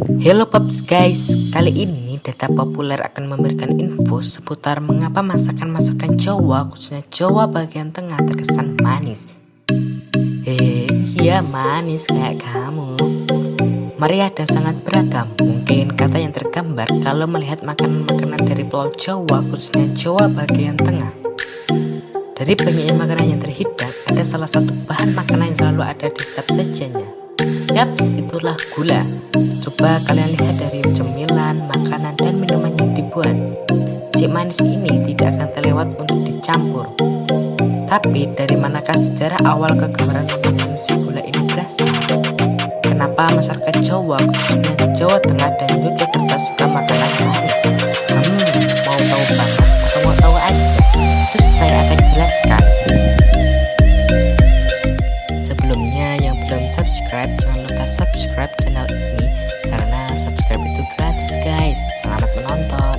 Hello Pops guys, kali ini data populer akan memberikan info seputar mengapa masakan-masakan Jawa, khususnya Jawa bagian tengah terkesan manis. Iya manis kayak kamu. Meriah dan sangat beragam, mungkin kata yang tergambar kalau melihat makanan-makanan dari Pulau Jawa, khususnya Jawa bagian tengah. Dari banyaknya makanan yang terhidang, ada salah satu bahan makanan yang selalu ada di setiap sajiannya. Yaps, itulah gula. Coba kalian lihat dari cemilan, makanan, dan minuman yang dibuat. Si manis ini tidak akan terlewat untuk dicampur. Tapi dari manakah sejarah awal kegemaran mengkonsumsi gula ini berasal? Kenapa masyarakat Jawa, khususnya Jawa Tengah dan Yogyakarta suka makanan manis? Mau tahu banget atau mau tahu aja? Terus saya akan jelaskan. Sebelumnya yang belum subscribe, jangan lupa subscribe channel ini karena subscribe itu gratis guys. Selamat menonton.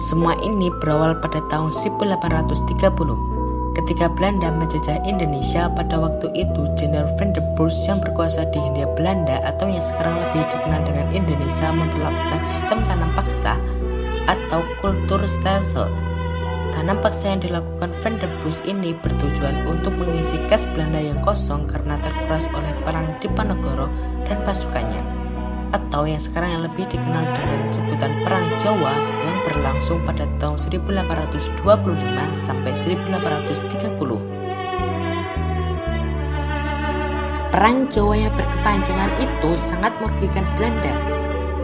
Semua ini berawal pada tahun 1830 ketika Belanda menjajah Indonesia. Pada waktu itu Jenderal Van der Busch yang berkuasa di Hindia Belanda atau yang sekarang lebih dikenal dengan Indonesia memperlakukan sistem tanam paksa atau kultur stelsel. Tanam paksa yang dilakukan Van der Busch ini bertujuan untuk mengisi kas Belanda yang kosong karena terkuras oleh perang Diponegoro dan pasukannya, atau yang sekarang yang lebih dikenal dengan sebutan Perang Jawa yang berlangsung pada tahun 1825 sampai 1830. Perang Jawa yang berkepanjangan itu sangat merugikan Belanda.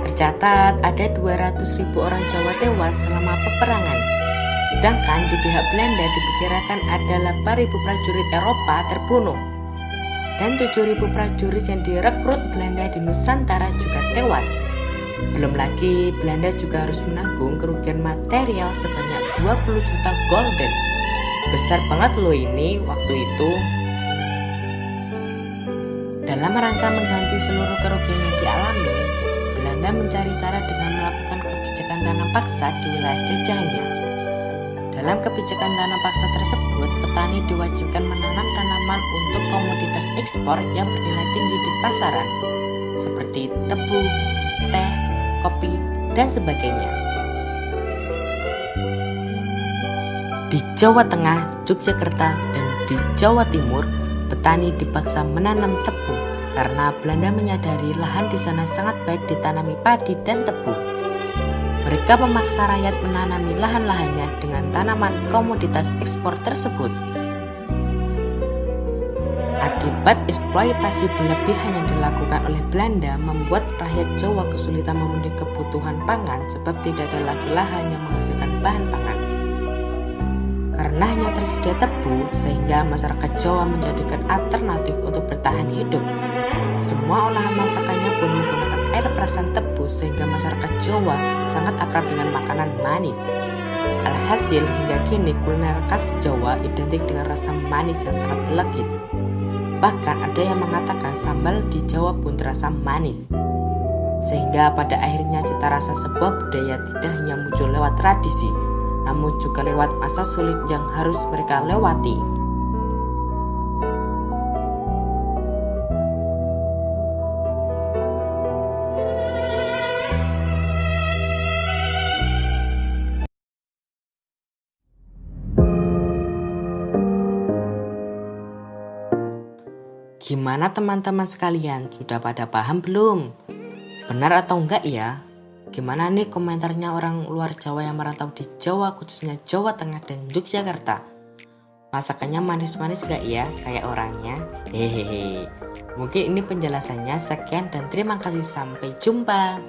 Tercatat ada 200.000 orang Jawa tewas selama peperangan. Sedangkan di pihak Belanda diperkirakan ada 8.000 prajurit Eropa terbunuh. Dan 7.000 prajurit yang direkrut Belanda di Nusantara juga tewas. Belum lagi Belanda juga harus menanggung kerugian material sebanyak 20 juta gulden. Besar banget loh ini waktu itu. Dalam rangka mengganti seluruh kerugian yang dialami, Belanda mencari cara dengan melakukan kebijakan tanam paksa di wilayah jajahannya. Dalam kebijakan tanam paksa tersebut, petani diwajibkan menanam tanaman untuk komoditas ekspor yang bernilai tinggi di pasaran, seperti tebu, teh, kopi, dan sebagainya. Di Jawa Tengah, Yogyakarta, dan di Jawa Timur, petani dipaksa menanam tebu karena Belanda menyadari lahan di sana sangat baik ditanami padi dan tebu. Mereka memaksa rakyat menanami lahan-lahannya dengan tanaman komoditas ekspor tersebut. Akibat eksploitasi berlebihan yang dilakukan oleh Belanda membuat rakyat Jawa kesulitan memenuhi kebutuhan pangan sebab tidak ada lagi lahan yang menghasilkan bahan pangan. Karena hanya tersedia tebu, sehingga masyarakat Jawa menjadikan alternatif untuk bertahan hidup. Semua olahan masakannya pun menggunakan air perasan tebu sehingga masyarakat Jawa sangat akrab dengan makanan manis. Alhasil hingga kini kuliner khas Jawa identik dengan rasa manis yang sangat legit. Bahkan ada yang mengatakan sambal di Jawa pun terasa manis. Sehingga pada akhirnya cita rasa sebuah budaya tidak hanya muncul lewat tradisi, namun juga lewat masa sulit yang harus mereka lewati. Gimana teman-teman sekalian, sudah pada paham belum? Benar atau enggak ya? Gimana nih komentarnya orang luar Jawa yang merantau di Jawa, khususnya Jawa Tengah dan Yogyakarta? Masakannya manis-manis gak ya kayak orangnya? Hehehe. Mungkin ini penjelasannya. Sekian dan terima kasih, sampai jumpa.